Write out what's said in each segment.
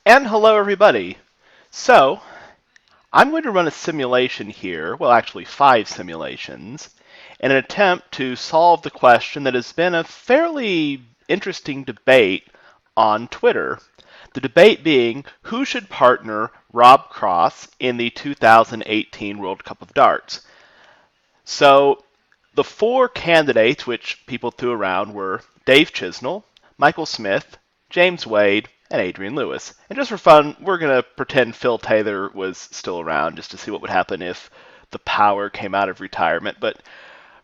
And hello everybody. So, I'm going to run a simulation here, well actually 5 simulations, in an attempt to solve the question that has been a fairly interesting debate on Twitter. The debate being who should partner Rob Cross in the 2018 World Cup of Darts. So, the 4 candidates which people threw around were Dave Chisnell, Michael Smith, James Wade, and Adrian Lewis. And just for fun, we're going to pretend Phil Taylor was still around just to see what would happen if the power came out of retirement. But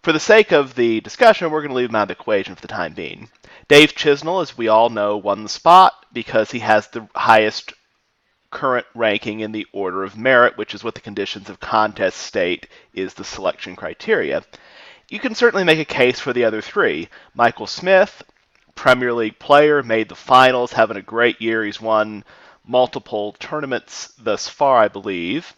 for the sake of the discussion, we're going to leave him out of the equation for the time being. Dave Chisnell, as we all know, won the spot because he has the highest current ranking in the order of merit, which is what the conditions of contest state is the selection criteria. You can certainly make a case for the other 3. Michael Smith, Premier League player, made the finals, having a great year. He's won multiple tournaments thus far, I believe,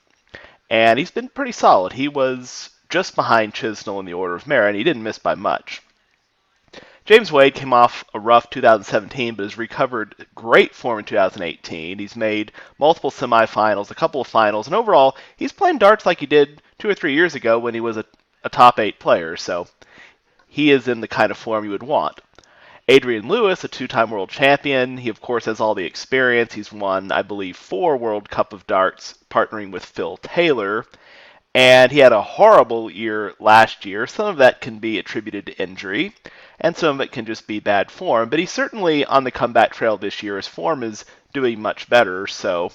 and he's been pretty solid. He was just behind Chisnell in the order of merit, and he didn't miss by much. James Wade came off a rough 2017, but has recovered great form in 2018. He's made multiple semifinals, a couple of finals, and overall, he's playing darts like he did 2 or 3 years ago when he was a top 8 player, so he is in the kind of form you would want. Adrian Lewis, a 2-time world champion, he of course has all the experience. He's won, I believe, 4 World Cup of Darts partnering with Phil Taylor, and he had a horrible year last year. Some of that can be attributed to injury, and some of it can just be bad form, but he's certainly on the comeback trail this year. His form is doing much better, so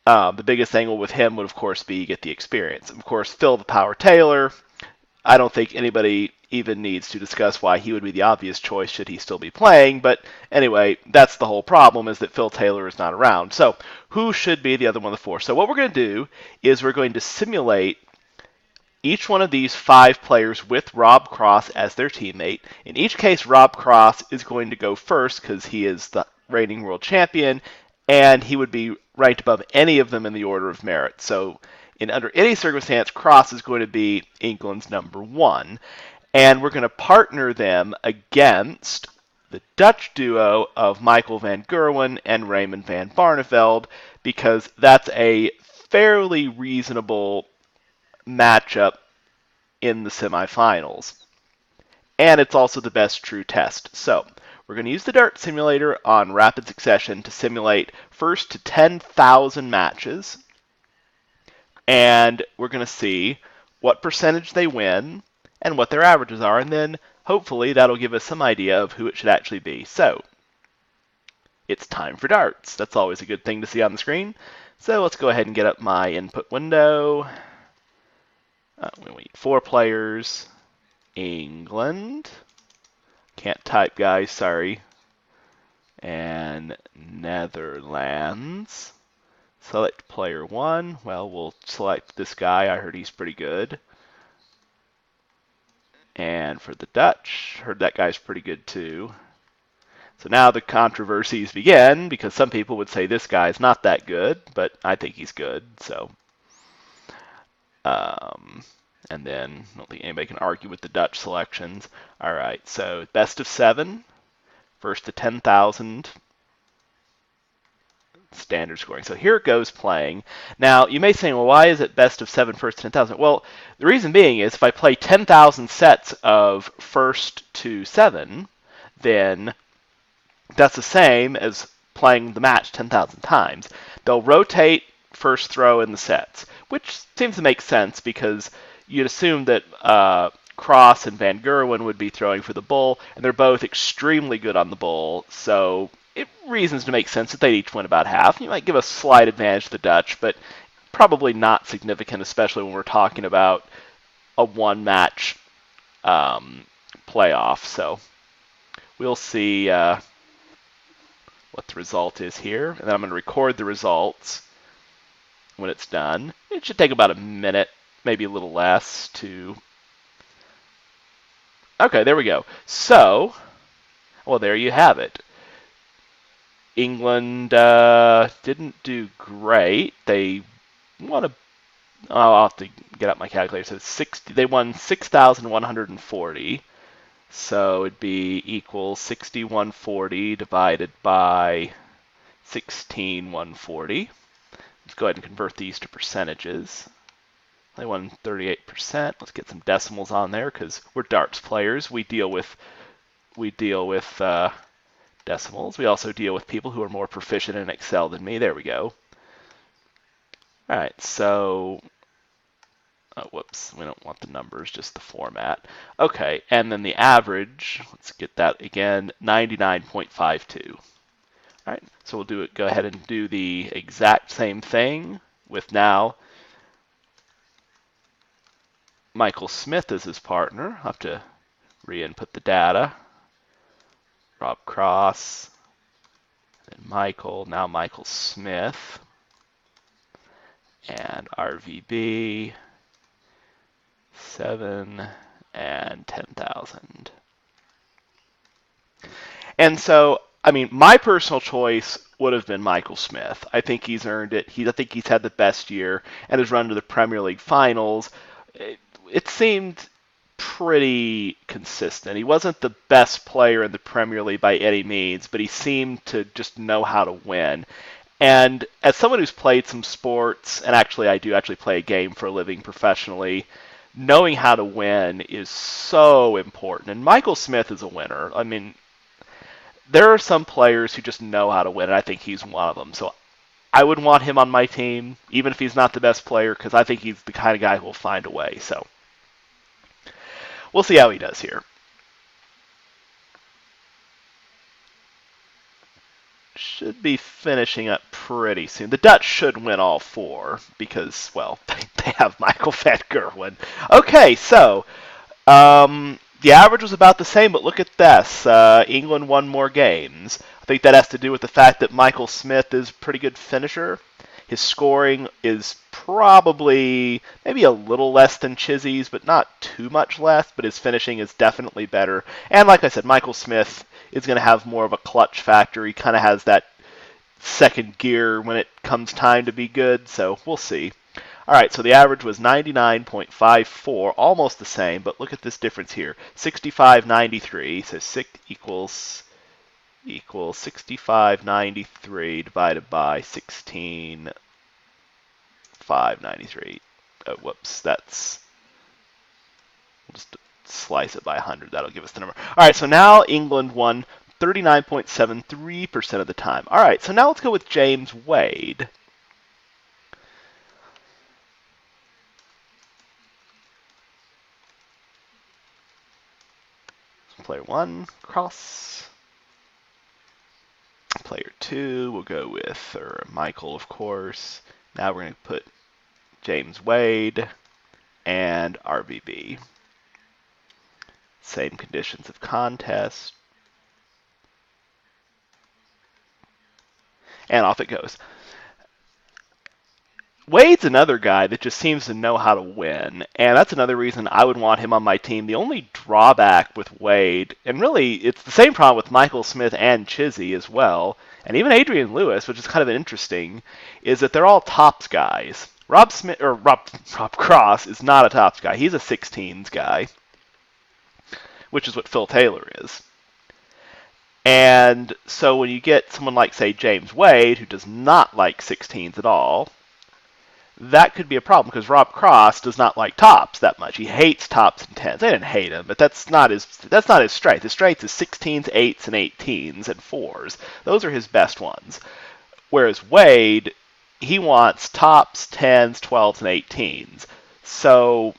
the biggest angle with him would, of course, be get the experience. Of course, Phil the Power Taylor, I don't think anybody even needs to discuss why he would be the obvious choice should he still be playing, but anyway, that's the whole problem, is that Phil Taylor is not around. So who should be the other one of the 4? So what we're going to do is we're going to simulate each one of these 5 players with Rob Cross as their teammate. In each case, Rob Cross is going to go first because he is the reigning world champion, and he would be ranked above any of them in the order of merit. So under any circumstance, Cross is going to be England's number 1. And we're going to partner them against the Dutch duo of Michael van Gerwen and Raymond van Barneveld, because that's a fairly reasonable matchup in the semifinals. And it's also the best true test. So we're going to use the Dart Simulator on rapid succession to simulate first to 10,000 matches. And we're going to see what percentage they win and what their averages are, and then hopefully that'll give us some idea of who it should actually be. So, it's time for darts. That's always a good thing to see on the screen. So let's go ahead and get up my input window. We need 4 players. England. Can't type, guys, sorry. And Netherlands. Select player 1. Well, we'll select this guy. I heard he's pretty good. And for the Dutch, heard that guy's pretty good too. So now the controversies begin, because some people would say this guy's not that good, but I think he's good. So, and then I don't think anybody can argue with the Dutch selections. All right, so best of 7, first to 10,000. Standard scoring. So here it goes playing. Now, you may say, well, why is it best of 7 first to 10,000? Well, the reason being is if I play 10,000 sets of first to 7, then that's the same as playing the match 10,000 times. They'll rotate first throw in the sets, which seems to make sense because you'd assume that Cross and Van Gerwen would be throwing for the bull, and they're both extremely good on the bull, so it reasons to make sense that they each win about half. You might give a slight advantage to the Dutch, but probably not significant, especially when we're talking about a one-match playoff. So we'll see what the result is here, and then I'm going to record the results when it's done. It should take about a minute, maybe a little less to... Okay, there we go. So, well, there you have it. England didn't do great. They won a... Oh, I'll have to get up my calculator. So they won 6,140. So it'd be equal 6,140 divided by 16,140. Let's go ahead and convert these to percentages. They won 38%. Let's get some decimals on there because we're darts players. We deal with decimals. We also deal with people who are more proficient in Excel than me. There we go. All right, so whoops, we don't want the numbers, just the format. Okay, and then the average, let's get that again, 99.52. All right, so we'll go ahead and do the exact same thing with now Michael Smith as his partner. I'll have to re-input the data. Rob Cross, and Michael, now Michael Smith, and RVB, 7 and 10,000. And so, I mean, my personal choice would have been Michael Smith. I think he's earned it. I think he's had the best year and has run to the Premier League finals. It seemed pretty consistent. He wasn't the best player in the Premier League by any means, but he seemed to just know how to win. And as someone who's played some sports, and actually I do actually play a game for a living professionally, knowing how to win is so important. And Michael Smith is a winner. I mean, there are some players who just know how to win, and I think he's one of them. So I would want him on my team, even if he's not the best player, because I think he's the kind of guy who will find a way. So we'll see how he does here. Should be finishing up pretty soon. The Dutch should win all four because, well, they have Michael van Gerwen. Okay, so the average was about the same, but look at this. England won more games. I think that has to do with the fact that Michael Smith is a pretty good finisher. His scoring is probably maybe a little less than Chizzy's, but not too much less, but his finishing is definitely better. And like I said, Michael Smith is going to have more of a clutch factor. He kind of has that second gear when it comes time to be good, so we'll see. All right, so the average was 99.54, almost the same, but look at this difference here. 65.93, so 6 equals 65.93 divided by 16.593. Oh, whoops, we'll just slice it by 100. That'll give us the number. All right, so now England won 39.73% of the time. All right, so now let's go with James Wade. Player 1, cross. Player 2, we'll go with Michael, of course. Now we're going to put James Wade and RVB. Same conditions of contest. And off it goes. Wade's another guy that just seems to know how to win, and that's another reason I would want him on my team. The only drawback with Wade, and really it's the same problem with Michael Smith and Chizzy as well, and even Adrian Lewis, which is kind of interesting, is that they're all tops guys. Rob Cross is not a tops guy. He's a 16s guy, which is what Phil Taylor is. And so when you get someone like, say, James Wade, who does not like 16s at all, that could be a problem because Rob Cross does not like tops that much. He hates tops and 10s. I didn't hate him, but that's not his strength. His strength is 16s, 8s, and 18s, and 4s. Those are his best ones. Whereas Wade, he wants tops, 10s, 12s, and 18s. So,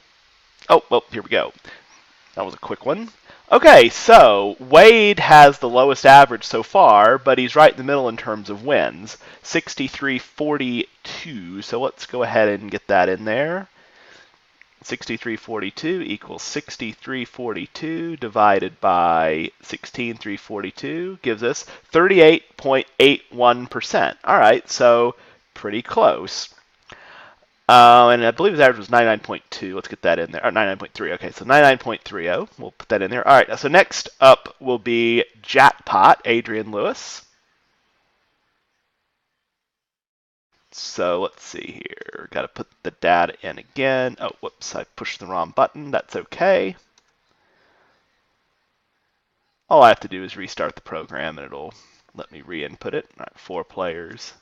oh, well, here we go. That was a quick one. Okay, so Wade has the lowest average so far, but he's right in the middle in terms of wins, 63.42. So let's go ahead and get that in there. 63.42 equals 63.42 divided by 16,342 gives us 38.81%. All right, so pretty close. And I believe his average was 99.2. Let's get that in there. 99.3. Okay, so 99.30. We'll put that in there. All right, so next up will be Jackpot, Adrian Lewis. So let's see here. Got to put the data in again. Oh, whoops, I pushed the wrong button. That's okay. All I have to do is restart the program and it'll Let me re-input it. All right, 4 players.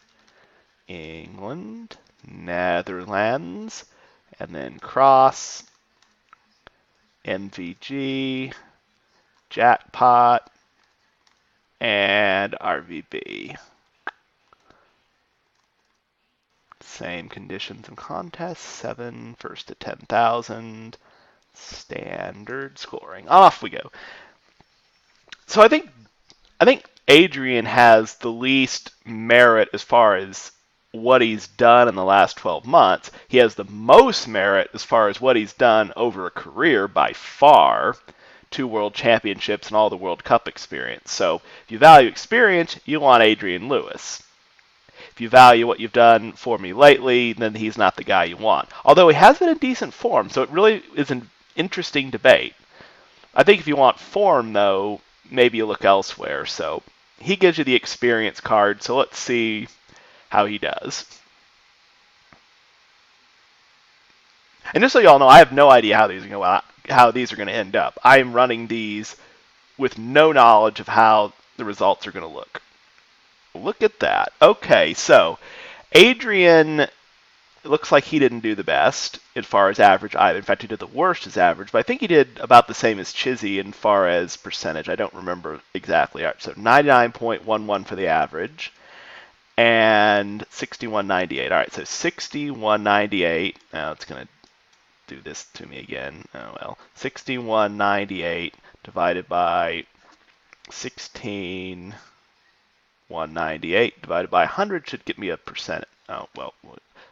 England, Netherlands, and then cross, MVG, jackpot, and RVB. Same conditions and contests, 7, first to 10,000, standard scoring. Off we go. So I think Adrian has the least merit as far as what he's done in the last 12 months. He has the most merit as far as what he's done over a career by far. 2 world championships and all the World Cup experience. So if you value experience, you want Adrian Lewis. If you value what you've done for me lately, then he's not the guy you want. Although he has been in decent form, so it really is an interesting debate. I think if you want form, though, maybe you look elsewhere. So he gives you the experience card, so let's see how he does. And just so y'all know, I have no idea how these are going to end up. I am running these with no knowledge of how the results are going to look. Look at that. Okay, so Adrian, it looks like he didn't do the best as far as average either. In fact, he did the worst as average, but I think he did about the same as Chizzy in far as percentage. I don't remember exactly. All right, so 99.11 for the average and 61.98. All right, so 61.98. Now it's going to do this to me again. Oh, well. 61.98 divided by 16.198 divided by 100 should get me a percent. Oh, well,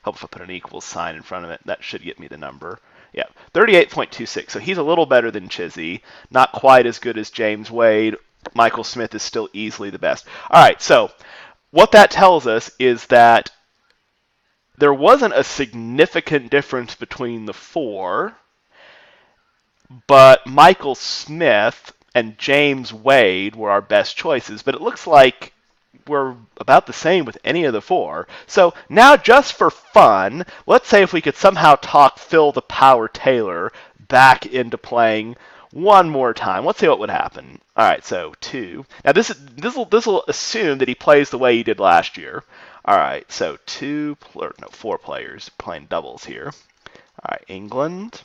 help if I put an equals sign in front of it. That should get me the number. Yeah, 38.26. So he's a little better than Chizzy. Not quite as good as James Wade. Michael Smith is still easily the best. All right, so what that tells us is that there wasn't a significant difference between the 4, but Michael Smith and James Wade were our best choices. But it looks like we're about the same with any of the 4. So now, just for fun, let's say if we could somehow talk Phil the Power Taylor back into playing one more time. Let's see what would happen. All right, so 2. Now this will assume that he plays the way he did last year. All right, so 4 players playing doubles here. All right, England,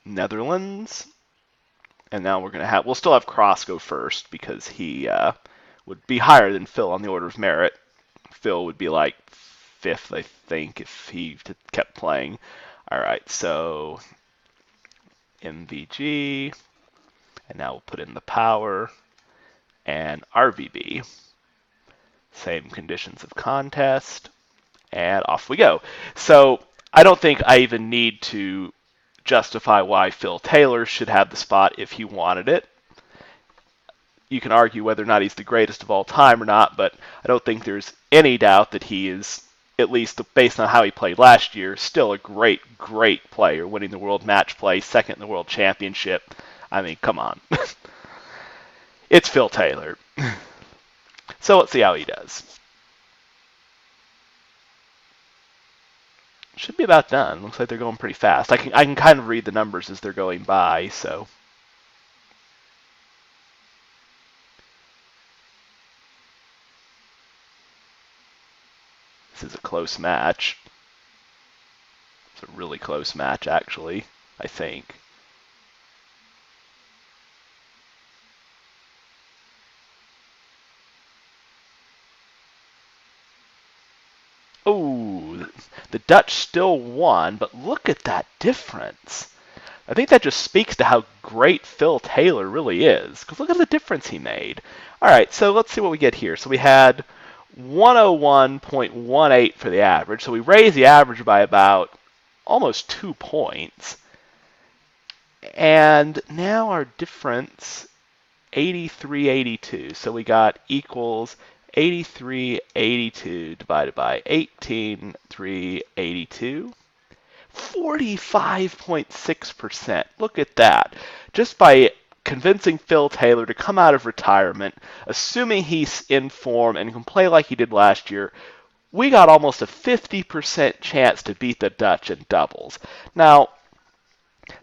Netherlands, and now we'll still have Cross go first because he would be higher than Phil on the order of merit. Phil would be like 5th, I think, if he kept playing. All right, so MVG, and now we'll put in the power, and RVB. Same conditions of contest, and off we go. So I don't think I even need to justify why Phil Taylor should have the spot if he wanted it. You can argue whether or not he's the greatest of all time or not, but I don't think there's any doubt that he is, at least based on how he played last year, still a great, great player, winning the World Match Play, 2nd in the World Championship. I mean, come on. It's Phil Taylor. So let's see how he does. Should be about done. Looks like they're going pretty fast. I can kind of read the numbers as they're going by, so. This is a close match. It's a really close match, actually, I think. Oh, the Dutch still won, but look at that difference. I think that just speaks to how great Phil Taylor really is, because look at the difference he made. All right, so let's see what we get here. So we had 101.18 for the average, so we raised the average by about almost 2 points. And now our difference, 83.82. So we got equals 83.82 divided by 18.382. 45.6%. Look at that. Just by convincing Phil Taylor to come out of retirement, assuming he's in form and can play like he did last year, we got almost a 50% chance to beat the Dutch in doubles. Now,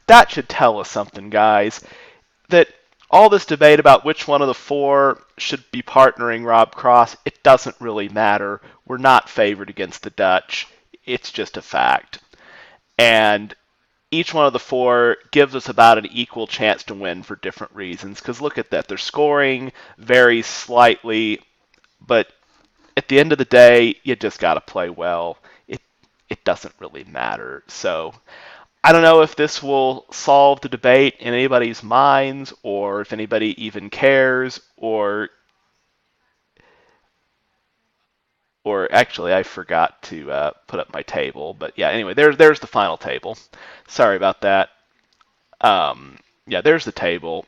that should tell us something, guys, that all this debate about which one of the four should be partnering Rob Cross, it doesn't really matter. We're not favored against the Dutch. It's just a fact. And each one of the four gives us about an equal chance to win for different reasons. Because look at that. Their scoring varies slightly, but at the end of the day, you just got to play well. It doesn't really matter. So I don't know if this will solve the debate in anybody's minds, or if anybody even cares, or actually, I forgot to put up my table. But yeah, anyway, there's the final table. Sorry about that. Yeah, there's the table.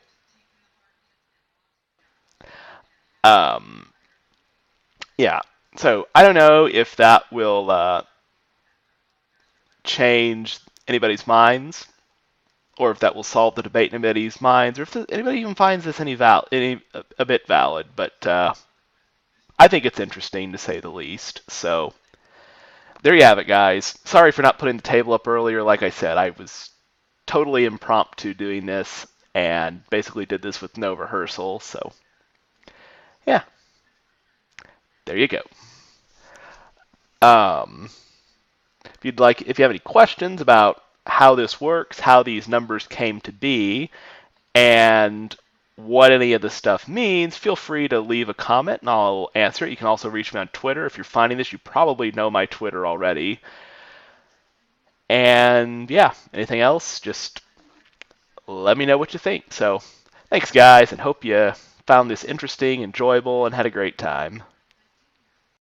Um, yeah, so I don't know if that will change anybody's minds, or if that will solve the debate in anybody's minds, or if anybody even finds this any a bit valid. But I think it's interesting to say the least. So there you have it, guys. Sorry for not putting the table up earlier. Like I said, I was totally impromptu doing this and basically did this with no rehearsal. So yeah, there you go. Um, if you have any questions about how this works, how these numbers came to be, and what any of this stuff means, feel free to leave a comment and I'll answer it. You can also reach me on Twitter. If you're finding this, you probably know my Twitter already. And yeah, anything else, just let me know what you think. So thanks, guys, and hope you found this interesting, enjoyable, and had a great time.